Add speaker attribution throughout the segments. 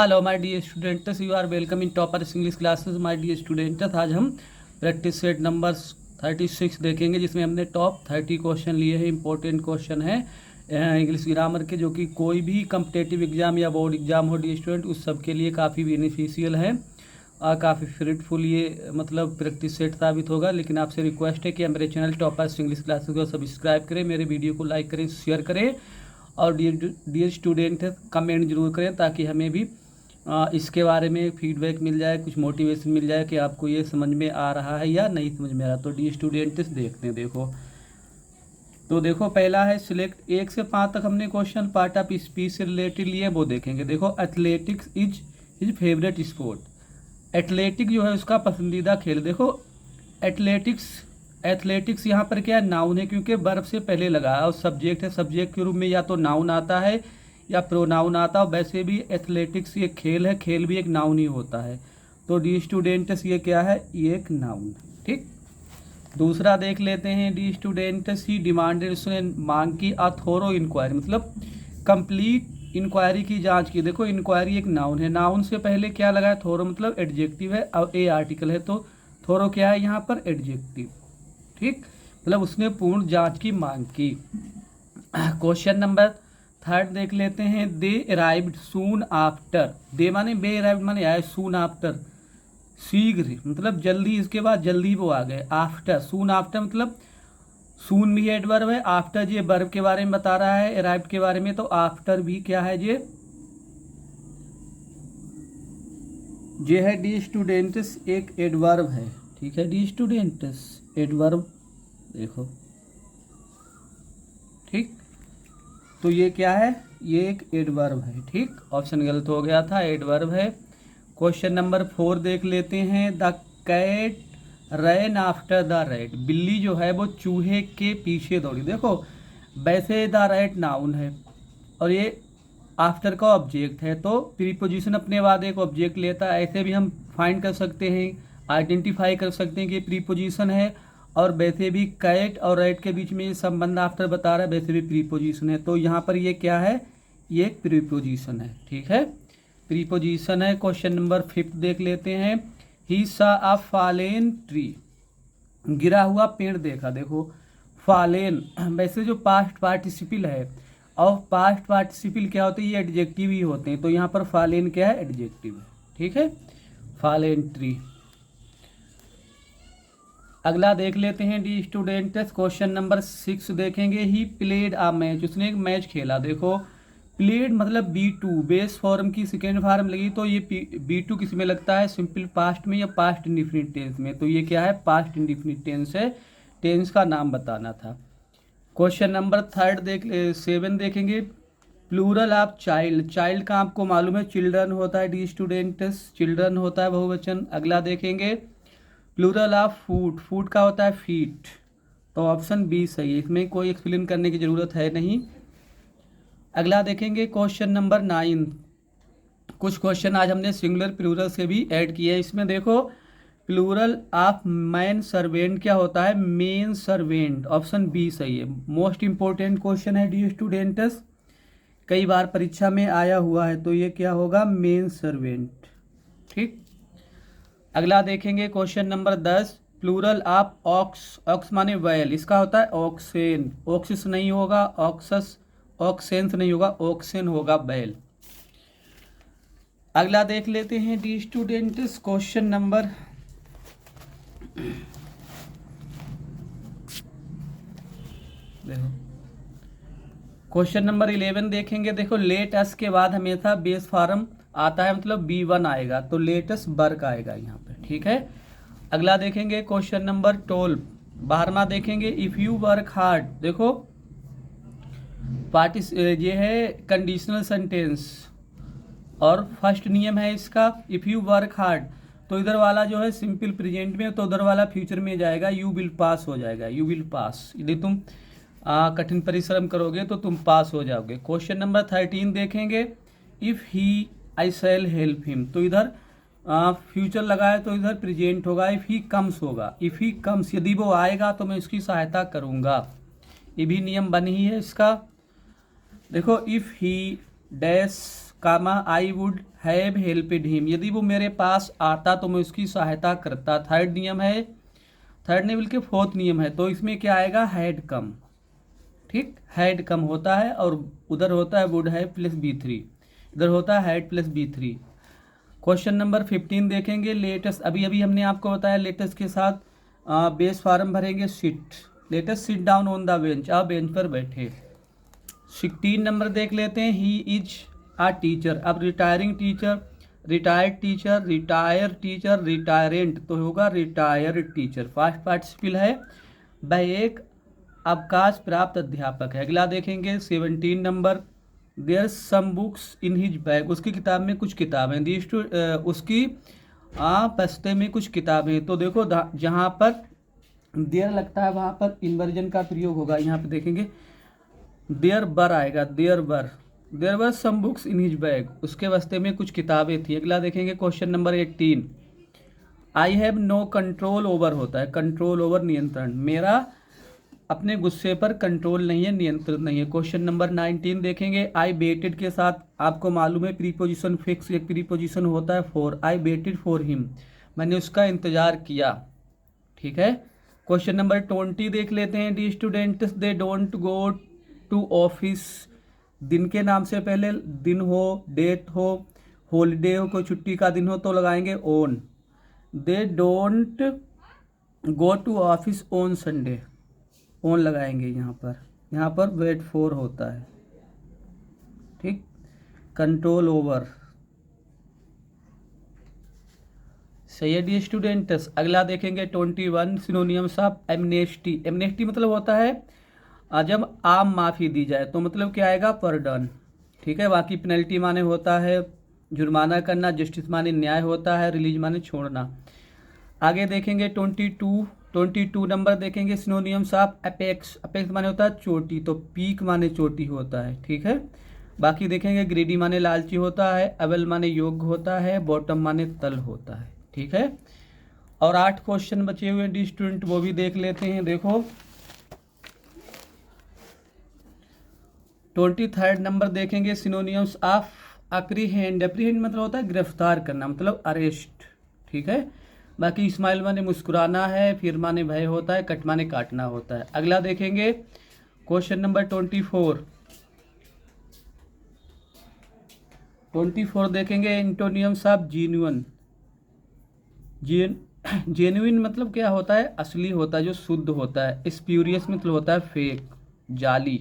Speaker 1: Hello my dear students, you are welcome in Toppers English classes. My dear students, आज हम practice set number 36 देखेंगे, जिसमें हमने top 30 question लिए हैं। इंपॉर्टेंट क्वेश्चन है इंग्लिश ग्रामर के, जो कि कोई भी कम्पिटेटिव एग्जाम या बोर्ड एग्जाम हो डियर स्टूडेंट, उस सब के लिए काफ़ी बेनिफिशियल है और काफ़ी फ्रूटफुल ये मतलब प्रैक्टिस सेट साबित होगा। लेकिन आपसे रिक्वेस्ट है कि मेरे चैनल टॉपर्स इंग्लिश क्लासेस को सब्सक्राइब करें, मेरे वीडियो को लाइक करें, शेयर करें और डियर स्टूडेंट कमेंट जरूर करें, ताकि हमें भी इसके बारे में फीडबैक मिल जाए, कुछ मोटिवेशन मिल जाए कि आपको ये समझ में आ रहा है या नहीं समझ में आ रहा। तो डियर स्टूडेंट्स देखते हैं। देखो पहला है सिलेक्ट 1 से 5 तक हमने क्वेश्चन पार्ट ऑफ स्पीच से रिलेटेड लिए, वो देखेंगे। देखो athletics is favourite sport. Athletic जो है उसका पसंदीदा खेल। देखो एथलेटिक्स यहाँ पर क्या है, नाउन है, क्योंकि वर्ब से पहले लगा है और सब्जेक्ट है। सब्जेक्ट के रूप में या तो नाउन आता है या प्रोनाउन आता है। वैसे भी एथलेटिक्स ये खेल है, खेल भी एक नाउन ही होता है। तो डी स्टूडेंट्स ये क्या है, ये एक नाउन। ठीक, दूसरा देख लेते हैं। डी स्टूडेंट्स ही डिमांडेड, उसने मांग की अ थोरो इंक्वायरी, मतलब कंप्लीट इंक्वायरी की जांच की। देखो इंक्वायरी एक नाउन है, नाउन से पहले क्या लगा है, थोरो, मतलब एडजेक्टिव है। अब ए आर्टिकल है, तो थोरो क्या है यहाँ पर, एडजेक्टिव। ठीक, मतलब उसने पूर्ण जांच की मांग की। क्वेश्चन नंबर 3 देख लेते हैं। दे अराइव्ड सून आफ्टर। दे माने बे, अराइव्ड माने आए, सून आफ्टर शीघ्र, मतलब जल्दी, इसके बाद जल्दी वो आ गए। आफ्टर, सून आफ्टर मतलब सून भी एडवर्ब है, आफ्टर ये वर्ब के बारे में बता रहा है, अराइव्ड के बारे में, तो आफ्टर भी क्या है, ये है डी स्टूडेंट्स एक एडवर्ब है। ठीक है डी स्टूडेंट्स, एडवर्ब देखो। ठीक, तो ये क्या है, ये एक एडवर्ब है। ठीक, ऑप्शन गलत हो गया था, एडवर्ब है। क्वेश्चन नंबर 4 देख लेते हैं। The cat ran after the rat. बिल्ली जो है वो चूहे के पीछे दौड़ी। देखो वैसे द रैट नाउन है और ये आफ्टर का ऑब्जेक्ट है, तो प्रीपोजिशन अपने बाद एक ऑब्जेक्ट लेता है। ऐसे भी हम फाइंड कर सकते हैं, आइडेंटिफाई कर सकते हैं कि प्रीपोजिशन है। और वैसे भी कैट और रैट के बीच में ये संबंध आफ्टर बता रहा है, वैसे भी प्रीपोजिशन है। तो यहाँ पर ये क्या है, ये एक प्रीपोजिशन है। ठीक है, प्रीपोजिशन है। क्वेश्चन नंबर 5 देख लेते हैं। ही सा अ फालेन ट्री। गिरा हुआ पेड़ देखा। देखो फालेन वैसे जो पास्ट पार्टिसिपल है, और पास्ट पार्टिसिपल क्या होते हैं, ये एडजेक्टिव ही होते हैं। तो यहाँ पर फालेन क्या है, एडजेक्टिव है। ठीक है, फालेन ट्री। अगला देख लेते हैं डी स्टूडेंट्स। क्वेश्चन नंबर 6 देखेंगे। ही प्लेड आ मैच, उसने एक मैच खेला। देखो प्लेड मतलब B2, बेस फॉर्म की सेकेंड फॉर्म लगी, तो ये B2 किस में लगता है, सिंपल पास्ट में या पास्ट इंडिफिनिट टेंस में। तो ये क्या है, पास्ट इंडिफिनिट टेंस है, टेंस का नाम बताना था। क्वेश्चन नंबर 7 देखेंगे। Plural of child. चाइल्ड का आपको मालूम है चिल्ड्रन होता है डी स्टूडेंट्स, चिल्ड्रन होता है बहुवचन। अगला देखेंगे प्लूरल ऑफ फूड। फूड का होता है फीट, तो ऑप्शन बी सही है, इसमें कोई एक्सप्लेन करने की ज़रूरत है नहीं। अगला देखेंगे क्वेश्चन नंबर 9। कुछ क्वेश्चन आज हमने सिंगुलर प्लूरल से भी ऐड किए हैं। इसमें देखो प्लूरल ऑफ मैन सर्वेंट क्या होता है, मेन सर्वेंट, ऑप्शन बी सही है। मोस्ट इंपॉर्टेंट क्वेश्चन है डी स्टूडेंट्स, कई बार परीक्षा में आया हुआ है, तो ये क्या होगा, मेन सर्वेंट। ठीक, अगला देखेंगे question number 10। Plural of ox. Ox माने बैल, इसका होता है ऑक्सेन। ऑक्सिस नहीं होगा, ऑक्सस, ऑक्सेंस नहीं होगा, ऑक्सेन होगा बैल। अगला देख लेते हैं डी स्टूडेंट्स। क्वेश्चन नंबर देखो क्वेश्चन नंबर 11 देखेंगे। देखो लेट अस के बाद हमेशा बेस फॉर्म आता है, मतलब B1 आएगा, तो लेटस वर्क आएगा यहाँ पे। ठीक है, अगला देखेंगे क्वेश्चन नंबर 12। 12वां देखेंगे। If you work hard. देखो ये है कंडीशनल सेंटेंस और फर्स्ट नियम है इसका, इफ़ यू वर्क हार्ड, तो इधर वाला जो है सिंपल प्रेजेंट में, तो उधर वाला फ्यूचर में जाएगा, यू विल पास हो जाएगा, यू विल पास। यदि तुम कठिन परिश्रम करोगे तो तुम पास हो जाओगे। क्वेश्चन नंबर 13 देखेंगे। If he I shell help him, तो इधर फ्यूचर लगा है, तो इधर प्रेजेंट होगा। इफ़ ही कम्स होगा, इफ़ ही कम्स, यदि वो आएगा तो मैं उसकी सहायता करूँगा, ये भी नियम बन ही है इसका। देखो if he dash comma I would have helped him, यदि वो मेरे पास आता तो मैं उसकी सहायता करता। थर्ड नियम है, थर्ड नहीं बल्कि फोर्थ नियम है, तो इसमें क्या आएगा, हैड कम। ठीक, हैड कम होता है और उधर होता है वुड हैव प्लस B3, इधर होता है had plus B3। Question number 15 देखेंगे। लेटेस्ट, अभी अभी हमने आपको बताया लेटेस्ट के साथ बेस फॉर्म भरेंगे। Sit, latest sit down on the bench, आप बेंच पर बैठे। 16 नंबर देख लेते हैं। ही इज आ टीचर, अब retiring teacher, retired teacher, retire teacher, retirant, तो होगा रिटायर्ड टीचर। फास्ट पार्टिसिपल है, वह एक अवकाश प्राप्त अध्यापक है। अगला देखेंगे 17 नंबर। There some books in his bag, उसकी किताब में कुछ किताबें दी, उसकी बस्ते में कुछ किताबें। तो देखो जहाँ पर देयर लगता है वहाँ पर इन्वर्जन का प्रयोग होगा। यहाँ पे देखेंगे देयर बर आएगा, there were some books in his bag, उसके बस्ते में कुछ किताबें थी। अगला देखेंगे question number 18। I have no control over होता है कंट्रोल ओवर, नियंत्रण, मेरा अपने गुस्से पर कंट्रोल नहीं है, नियंत्रण नहीं है। क्वेश्चन नंबर 19 देखेंगे। आई वेटेड के साथ आपको मालूम है प्रीपोजिशन फिक्स एक प्रीपोजिशन होता है for, I waited for him, मैंने उसका इंतजार किया। ठीक है। क्वेश्चन नंबर 20 देख लेते हैं। The students they don't go to office, दिन के नाम से पहले दिन हो, डेट हो, हॉलीडे हो, कोई छुट्टी का दिन हो तो लगाएंगे on. They don't go to office on Sunday, on लगाएंगे यहाँ पर वेट फॉर होता है। ठीक, कंट्रोल ओवर, सही है डी स्टूडेंट्स। अगला देखेंगे 21 सिनोनिम्स ऑफ एमनेस्टी। एमनेस्टी मतलब होता है जब आम माफ़ी दी जाए, तो मतलब क्या आएगा, परडन। ठीक है। बाकी पेनल्टी माने होता है जुर्माना करना, जस्टिस माने न्याय होता है, रिलीज माने छोड़ना। आगे देखेंगे 22 नंबर देखेंगे। सिनोनिम्स ऑफ अपेक्स, अपेक्स माने होता है चोटी, तो पीक माने चोटी होता है। ठीक है। बाकी देखेंगे ग्रीडी माने लालची होता है, अवेल माने योग्य होता है, बॉटम माने तल होता है। ठीक है। और 8 क्वेश्चन बचे हुए डी स्टूडेंट, वो भी देख लेते हैं। देखो 23 नंबर देखेंगे। सिनोनिम्स ऑफ अप्रीहेंड, अप्रीहेंड मतलब होता है गिरफ्तार करना, मतलब अरेस्ट। ठीक है। बाकी स्माइल माने मुस्कुराना है, फिर माने भय होता है, कट माने काटना होता है। अगला देखेंगे क्वेश्चन नंबर 24 देखेंगे। एंटोनियम्स ऑफ जीन्युइन, जेन्युइन मतलब क्या होता है, असली होता है, जो शुद्ध होता है। स्प्यूरियस मतलब होता है फेक, जाली।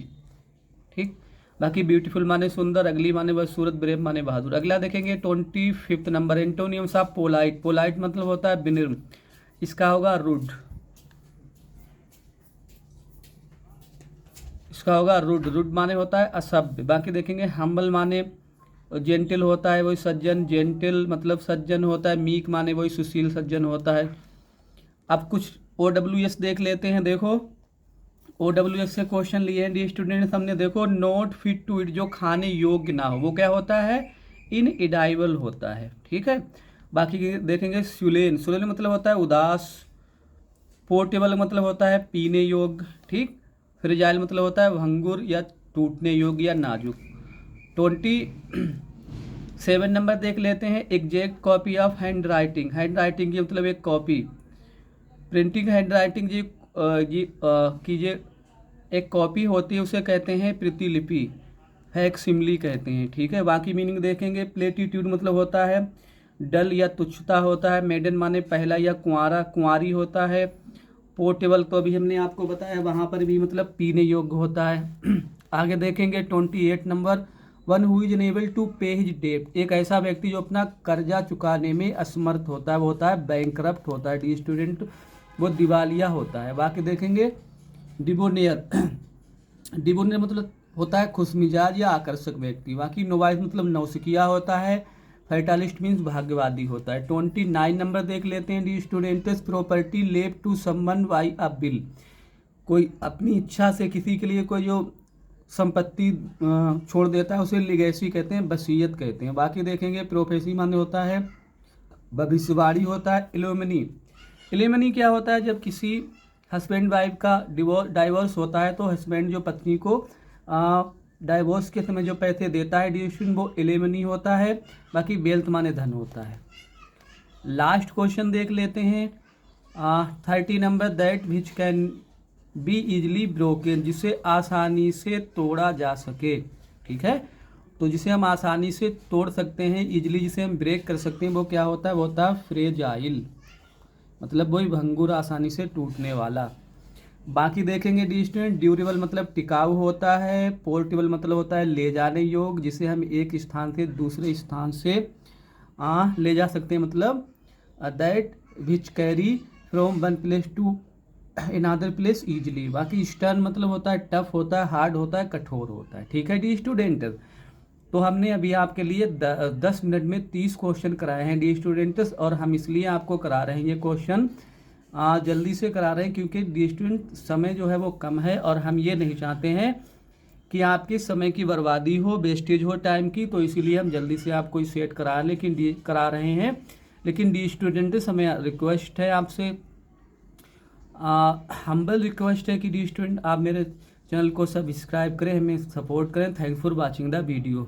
Speaker 1: ठीक। बाकी ब्यूटीफुल माने सुंदर, अगली माने बदसूरत, ब्रेव माने बहादुर। अगला देखेंगे 25 नंबर। एंटोनियम्स ऑफ पोलाइट, पोलाइट मतलब होता है विनम्र, इसका होगा रूड, इसका होगा रूड, रूड माने होता है असभ्य। बाकी देखेंगे हम्बल माने जेंटल होता है, वही सज्जन, जेंटल मतलब सज्जन होता है। मीक माने वही सुशील सज्जन होता है। अब कुछ OWS देख लेते हैं। देखो OWS से क्वेश्चन लिए हैं डी स्टूडेंट्स हमने। देखो नॉट फिट टू इट, जो खाने योग्य ना हो, वो क्या होता है, इन एडाइबल होता है। ठीक है। बाकी देखेंगे सुलेन, सुलेन मतलब होता है उदास। पोर्टेबल मतलब होता है पीने योग्य। ठीक। फ्रेजाइल मतलब होता है भंगुर या टूटने योग्य या नाजुक। 27 नंबर देख लेते हैं। Exact copy of hand writing, hand writing की मतलब एक कॉपी। प्रिंटिंग हैंड राइटिंग जी कीजिए, एक कॉपी होती है उसे कहते हैं प्रतिलिपि, फैक्सिमिली कहते हैं। ठीक है। बाकी मीनिंग देखेंगे। प्लेटिट्यूड मतलब होता है डल या तुच्छता होता है। मेडन माने पहला या कुंवारा, कुंवारी होता है। पोर्टेबल तो अभी हमने आपको बताया, वहाँ पर भी मतलब पीने योग्य होता है। आगे देखेंगे 28 नंबर। One who is unable to pay his debt, एक ऐसा व्यक्ति जो अपना कर्जा चुकाने में असमर्थ होता है, वो होता है बैंकरप्ट होता है डी स्टूडेंट, वो दिवालिया होता है। बाकी देखेंगे डिबोनियर, डिबोनियर मतलब होता है खुशमिजाज या आकर्षक व्यक्ति। बाकी नोवाइस मतलब नौसिखिया होता है। फैटालिस्ट मीन्स भाग्यवादी होता है। 29 नंबर देख लेते हैं the students. Property left to someone by a bill, कोई अपनी इच्छा से किसी के लिए कोई जो संपत्ति छोड़ देता है उसे लिगेसी कहते हैं, वसीयत कहते हैं। बाकी देखेंगे प्रोफेसी माने होता है भविष्यवाणी होता है। एलिमनी, एलिमनी क्या होता है, जब किसी हस्बैंड वाइफ का डाइवोर्स होता है तो हस्बैंड जो पत्नी को डाइवोर्स के समय जो पैसे देता है डी स्टूडेंट वो एलिमनी होता है, बाकी वेल्थ माने धन होता है। लास्ट क्वेश्चन देख लेते हैं 30 number, that which can be easily broken, जिसे आसानी से तोड़ा जा सके। ठीक है, तो जिसे हम आसानी से तोड़ सकते हैं, इजली जिसे हम ब्रेक कर सकते हैं, वो क्या होता है, वो होता है फ्रेजाइल, मतलब वही भंगुर, आसानी से टूटने वाला। बाकी देखेंगे डी स्टूडेंट, ड्यूरेबल मतलब टिकाऊ होता है, पोर्टेबल मतलब होता है ले जाने योग्य, जिसे हम एक स्थान से दूसरे स्थान से ले जा सकते हैं, मतलब that which carry from one place to another place easily. बाकी स्टर्न मतलब होता है टफ होता है, हार्ड होता है, कठोर होता है। ठीक है डी स्टूडेंट, तो हमने अभी आपके लिए 10 मिनट में 30 क्वेश्चन कराए हैं डी स्टूडेंट्स, और हम इसलिए आपको करा रहे हैं ये क्वेश्चन जल्दी से करा रहे हैं क्योंकि डी स्टूडेंट समय जो है वो कम है, और हम ये नहीं चाहते हैं कि आपके समय की बर्बादी हो, वेस्टेज हो टाइम की, तो इसीलिए हम जल्दी से आपको सेट करा रहे हैं। लेकिन डी स्टूडेंट समय रिक्वेस्ट है आपसे, हम्बल रिक्वेस्ट है कि डी स्टूडेंट आप मेरे चैनल को सब्सक्राइब करें, हमें सपोर्ट करें। Thanks for watching the video.